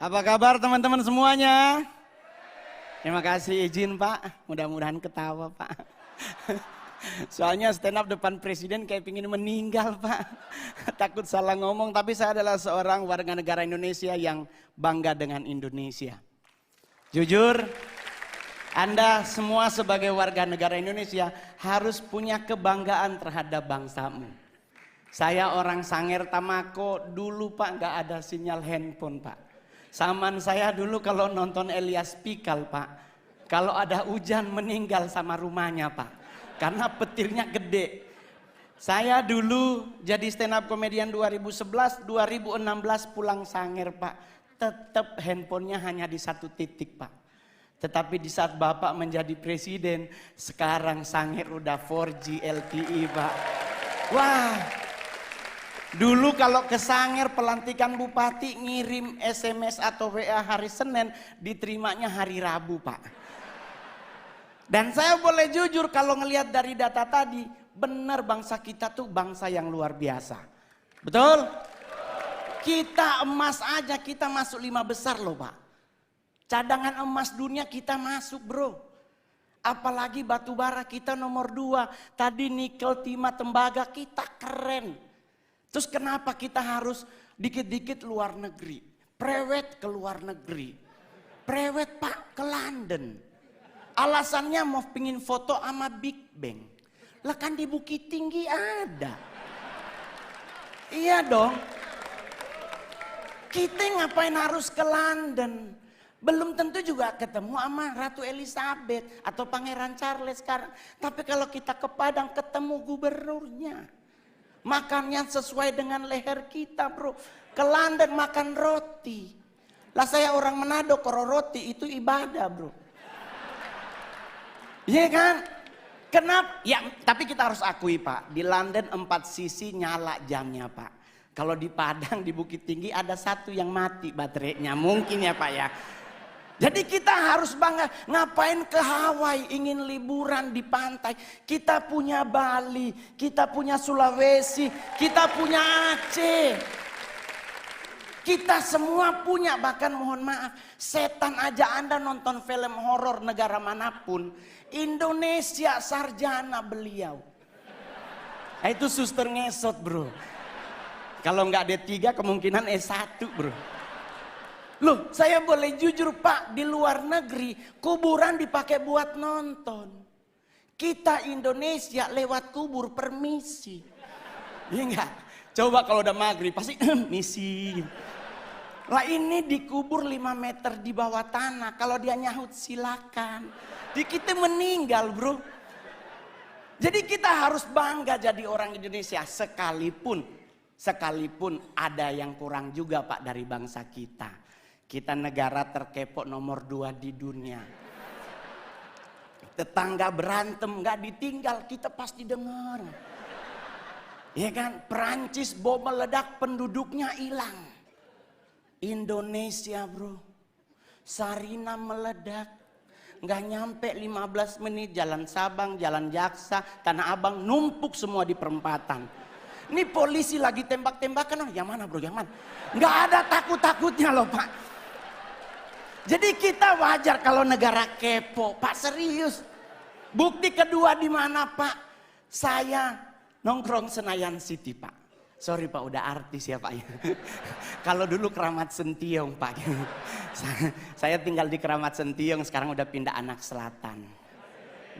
Apa kabar teman-teman semuanya? Terima kasih izin Pak, mudah-mudahan ketawa Pak. Soalnya stand up depan presiden kayak pingin meninggal Pak. Takut salah ngomong, tapi saya adalah seorang warga negara Indonesia yang bangga dengan Indonesia. Jujur, Anda semua sebagai warga negara Indonesia harus punya kebanggaan terhadap bangsamu. Saya orang Sangir Tamako, dulu Pak nggak ada sinyal handphone Pak. Zaman saya dulu kalau nonton Elias Pikal Pak, kalau ada hujan meninggal sama rumahnya Pak, karena petirnya gede. Saya dulu jadi stand up comedian 2011, 2016 pulang Sangir Pak, tetap handphonenya hanya di satu titik Pak. Tetapi di saat Bapak menjadi presiden, sekarang Sangir udah 4G LTE Pak. Wah. Dulu kalau ke Sangir pelantikan bupati ngirim SMS atau WA hari Senin, diterimanya hari Rabu Pak. Dan saya boleh jujur kalau ngelihat dari data tadi, benar bangsa kita tuh bangsa yang luar biasa. Betul? Kita emas aja kita masuk 5 besar loh Pak. Cadangan emas dunia kita masuk bro. Apalagi batu bara kita nomor 2. Tadi nikel, timah, tembaga kita keren. Terus kenapa kita harus dikit-dikit luar negeri? Prewed ke luar negeri. Prewed Pak ke London. Alasannya mau pingin foto sama Big Bang. Lah kan di Bukit Tinggi ada. Iya dong. Kita ngapain harus ke London? Belum tentu juga ketemu sama Ratu Elizabeth atau Pangeran Charles sekarang. Tapi kalau kita ke Padang ketemu gubernurnya. Makannya sesuai dengan leher kita bro. Ke London makan roti. Lah saya orang Manado, kalau roti itu ibadah bro. Iya kan? Kenapa? Ya tapi kita harus akui Pak. Di London 4 sisi nyala jamnya Pak. Kalau di Padang di Bukit Tinggi ada satu yang mati baterainya. Mungkin ya Pak ya. Jadi kita harus bangga, ngapain ke Hawaii, ingin liburan di pantai. Kita punya Bali, kita punya Sulawesi, kita punya Aceh. Kita semua punya, bahkan mohon maaf, setan aja Anda nonton film horor negara manapun, Indonesia sarjana beliau. Nah, itu suster ngesot bro. Kalau nggak D3 kemungkinan S1 bro. Loh, saya boleh jujur Pak, di luar negeri kuburan dipakai buat nonton. Kita Indonesia lewat kubur permisi. Iya enggak? Coba kalau udah maghrib pasti misi. Lah ini dikubur 5 meter di bawah tanah. Kalau dia nyahut silakan. Di kita meninggal bro. Jadi kita harus bangga jadi orang Indonesia sekalipun ada yang kurang juga Pak dari bangsa kita. Kita negara terkepo nomor 2 di dunia. Tetangga berantem gak ditinggal, kita pasti dengar. Ya kan, Perancis bom meledak penduduknya hilang. Indonesia bro, Sarina meledak. Gak nyampe 15 menit jalan Sabang, jalan Jaksa, Tanah Abang numpuk semua di perempatan. Ini polisi lagi tembak-tembakan, yang mana bro, yang mana? Gak ada takut-takutnya loh Pak. Jadi kita wajar kalau negara kepo, Pak serius. Bukti kedua di mana Pak? Saya nongkrong Senayan City Pak. Sorry Pak udah artis ya Pak ya. Kalau dulu Keramat Sentiong Pak. Saya tinggal di Keramat Sentiong, sekarang udah pindah Anak Selatan.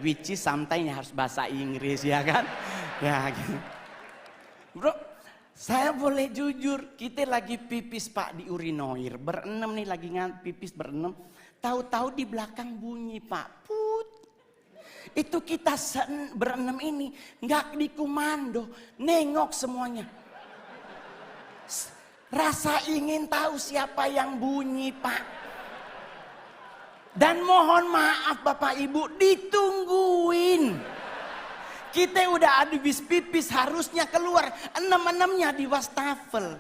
Which is sometimes harus bahasa Inggris ya kan? Ya gitu. Bro, saya boleh jujur, kita lagi pipis Pak di urinoir, berenam nih lagi pipis berenam, tahu-tahu di belakang bunyi Pak, put. Itu kita berenam ini nggak dikomando, nengok semuanya. Rasa ingin tahu siapa yang bunyi Pak. Dan mohon maaf Bapak Ibu, ditungguin. Kita udah habis pipis harusnya keluar, 6-6-nya di wastafel.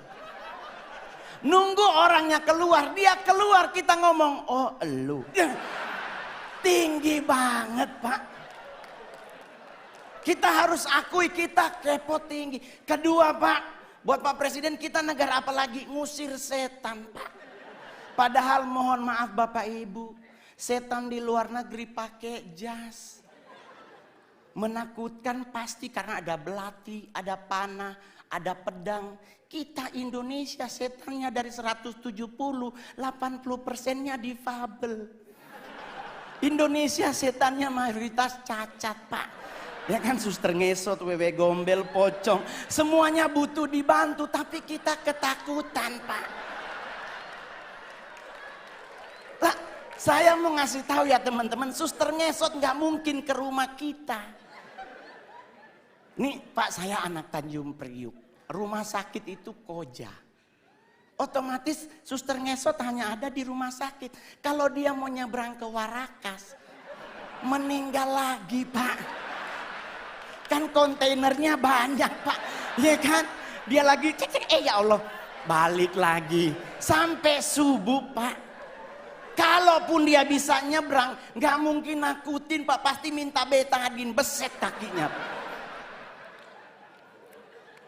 Nunggu orangnya keluar, dia keluar kita ngomong, oh elu. Tinggi banget Pak. Kita harus akui kita kepo tinggi. Kedua Pak, buat Pak Presiden kita negara apa lagi? Ngusir setan Pak. Padahal mohon maaf Bapak Ibu, setan di luar negeri pakai jas. Menakutkan pasti karena ada belati, ada panah, ada pedang. Kita Indonesia setannya dari 170, 80%-nya difabel. Indonesia setannya mayoritas cacat Pak. Ya kan, suster ngesot, wewe gombel, pocong. Semuanya butuh dibantu tapi kita ketakutan Pak. Lah, saya mau ngasih tahu ya teman-teman, suster ngesot nggak mungkin ke rumah kita. Nih Pak, saya anak Tanjung Priuk, rumah sakit itu Koja. Otomatis suster ngesot hanya ada di rumah sakit. Kalau dia mau nyebrang ke Warakas, meninggal lagi Pak. Kan kontainernya banyak Pak, ya kan? Dia lagi cek, ya Allah, balik lagi. Sampai subuh Pak. Kalaupun dia bisa nyebrang, nggak mungkin nakutin Pak, pasti minta betadin, beset kakinya Pak.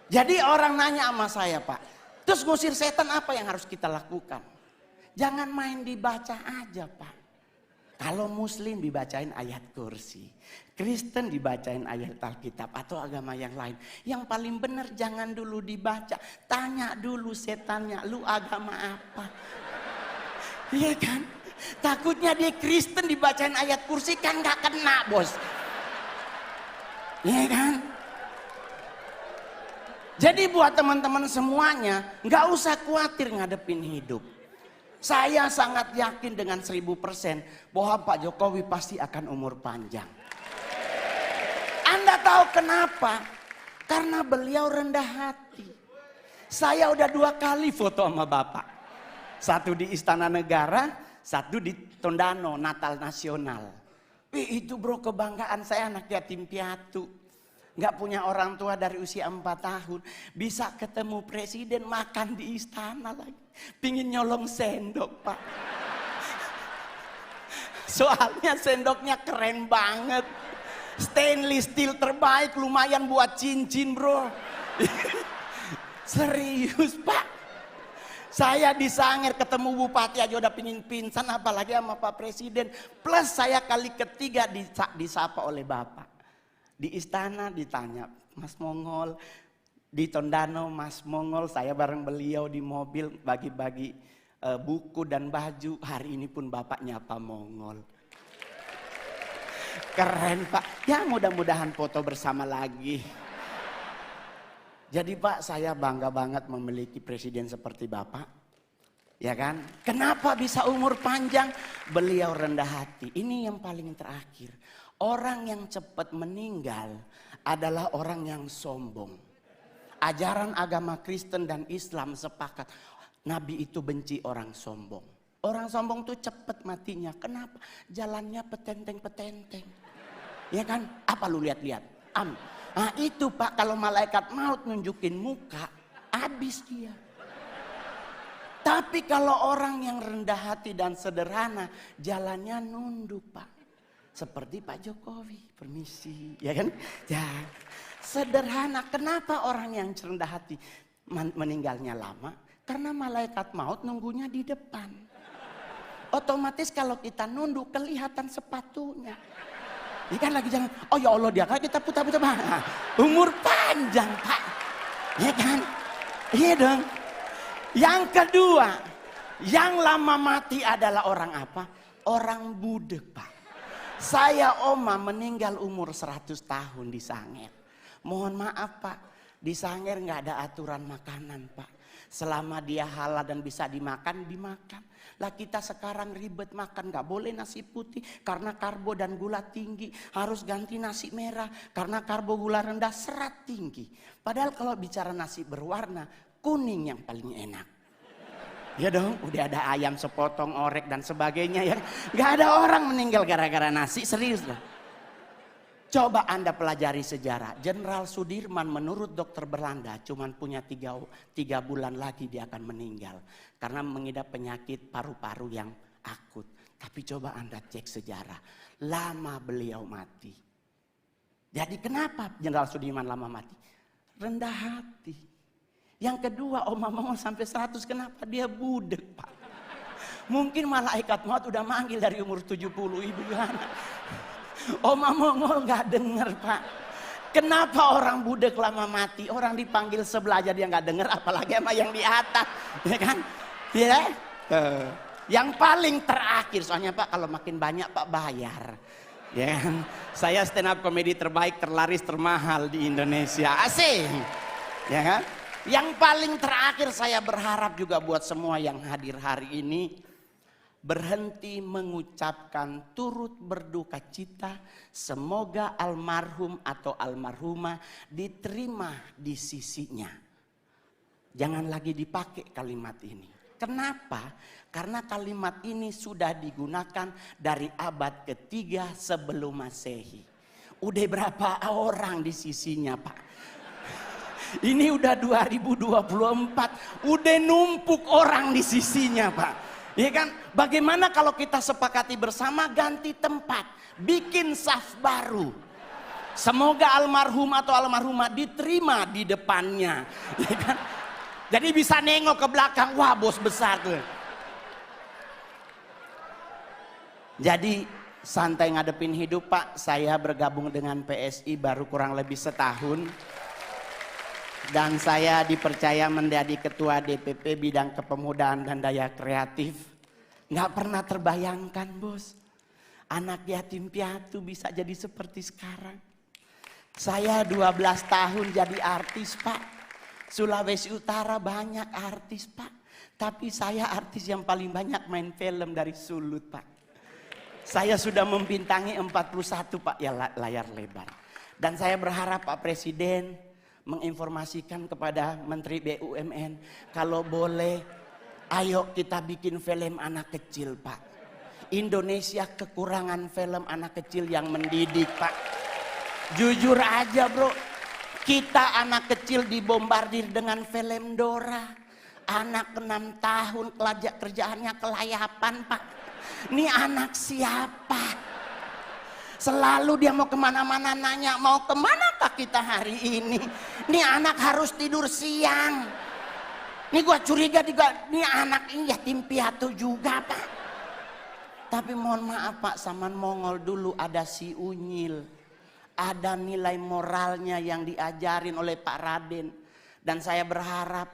Jadi orang nanya sama saya Pak, terus ngusir setan apa yang harus kita lakukan? Jangan main dibaca aja Pak. Kalau Muslim dibacain ayat kursi, Kristen dibacain ayat Alkitab atau agama yang lain. Yang paling benar jangan dulu dibaca, tanya dulu setannya, lu agama apa? Iya kan? Takutnya dia Kristen dibacain ayat kursi kan gak kena bos. Iya kan? Jadi buat teman-teman semuanya, gak usah khawatir ngadepin hidup. Saya sangat yakin dengan 1000% bahwa Pak Jokowi pasti akan umur panjang. Anda tahu kenapa? Karena beliau rendah hati. Saya udah 2 kali foto sama Bapak. Satu di Istana Negara, satu di Tondano, Natal Nasional. Itu bro, kebanggaan saya, anak yatim piatu. Nggak punya orang tua dari usia 4 tahun. Bisa ketemu presiden, makan di istana lagi. Pingin nyolong sendok Pak. Soalnya sendoknya keren banget. Stainless steel terbaik, lumayan buat cincin bro. Serius Pak. Saya di Sangir ketemu bupati aja udah pingin pingsan, apalagi sama Pak Presiden. Plus saya kali ketiga disapa oleh Bapak. Di istana ditanya, Mas Mongol. Di Tondano, Mas Mongol. Saya bareng beliau di mobil bagi-bagi buku dan baju. Hari ini pun Bapak nyapa Mongol. Keren Pak. Ya mudah-mudahan foto bersama lagi. Jadi Pak, saya bangga banget memiliki presiden seperti Bapak. Ya kan? Kenapa bisa umur panjang? Beliau rendah hati. Ini yang paling terakhir. Orang yang cepat meninggal adalah orang yang sombong. Ajaran agama Kristen dan Islam sepakat. Nabi itu benci orang sombong. Orang sombong tuh cepat matinya. Kenapa? Jalannya petenteng-petenteng. Ya kan? Apa lu lihat-lihat? Nah itu Pak, kalau malaikat maut nunjukin muka, habis dia. Tapi kalau orang yang rendah hati dan sederhana, jalannya nunduk Pak. Seperti Pak Jokowi, permisi, ya kan? Ya, sederhana. Kenapa orang yang rendah hati meninggalnya lama? Karena malaikat maut nunggunya di depan. Otomatis kalau kita nunduk kelihatan sepatunya. Ini kan lagi jangan, oh ya Allah dia kan kita putar-putar. Nah, umur panjang Pak, ya kan? Iya dong. Yang kedua, yang lama mati adalah orang apa? Orang budek Pak. Saya oma meninggal umur 100 tahun di Sangir. Mohon maaf Pak, di Sangir nggak ada aturan makanan Pak. Selama dia halal dan bisa dimakan, dimakan. Lah kita sekarang ribet makan, nggak boleh nasi putih karena karbo dan gula tinggi. Harus ganti nasi merah karena karbo gula rendah, serat tinggi. Padahal kalau bicara nasi berwarna, kuning yang paling enak. Ya dong, udah ada ayam sepotong, orek dan sebagainya ya. Gak ada orang meninggal gara-gara nasi, serius loh. Coba Anda pelajari sejarah. Jenderal Sudirman menurut dokter Belanda cuman punya 3 bulan lagi dia akan meninggal. Karena mengidap penyakit paru-paru yang akut. Tapi coba Anda cek sejarah. Lama beliau mati. Jadi kenapa Jenderal Sudirman lama mati? Rendah hati. Yang kedua, Oma Mongol sampai 100, kenapa dia budek Pak? Mungkin malaikat maut udah manggil dari umur 70, ibu Yohana. Oma Mongol nggak denger, Pak. Kenapa orang budek lama mati? Orang dipanggil sebelah aja dia nggak denger, apalagi sama yang di atas, ya kan? Ya. Yang paling terakhir, soalnya Pak kalau makin banyak Pak bayar. Ya kan? Saya stand up komedi terbaik, terlaris, termahal di Indonesia. Asik. Ya kan? Yang paling terakhir saya berharap juga buat semua yang hadir hari ini, berhenti mengucapkan turut berduka cita. Semoga almarhum atau almarhumah diterima di sisinya. Jangan lagi dipakai kalimat ini. Kenapa? Karena kalimat ini sudah digunakan dari abad ketiga sebelum Masehi. Udah berapa orang di sisinya, Pak? Ini udah 2024, udah numpuk orang di sisinya, Pak. Ya kan? Bagaimana kalau kita sepakati bersama ganti tempat, bikin saf baru. Semoga almarhum atau almarhumah diterima di depannya. Ya kan? Jadi bisa nengok ke belakang, wah bos besar tuh. Jadi santai ngadepin hidup, Pak. Saya bergabung dengan PSI baru kurang lebih setahun. Dan saya dipercaya menjadi ketua DPP bidang kepemudaan dan daya kreatif. Nggak pernah terbayangkan, bos. Anak yatim piatu bisa jadi seperti sekarang. Saya 12 tahun jadi artis, Pak. Sulawesi Utara banyak artis, Pak. Tapi saya artis yang paling banyak main film dari Sulut, Pak. Saya sudah membintangi 41, Pak, ya layar lebar. Dan saya berharap Pak Presiden menginformasikan kepada Menteri BUMN, kalau boleh ayo kita bikin film anak kecil, Pak. Indonesia kekurangan film anak kecil yang mendidik, Pak. Jujur aja, bro, kita anak kecil dibombardir dengan film Dora. Anak 6 tahun kerjaannya kelayapan, Pak. Ini anak siapa? Selalu dia mau kemana-mana nanya, mau kemanakah kita hari ini? Ini anak harus tidur siang. Ini gua curiga juga, ini anak ini yatim piatu juga, Pak. Tapi mohon maaf, Pak, zaman Mongol dulu ada si Unyil. Ada nilai moralnya yang diajarin oleh Pak Raden. Dan saya berharap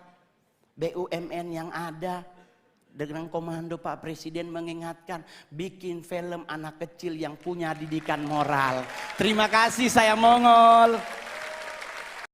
BUMN yang ada dengan komando Pak Presiden mengingatkan, bikin film anak kecil yang punya didikan moral. Terima kasih, saya Mongol.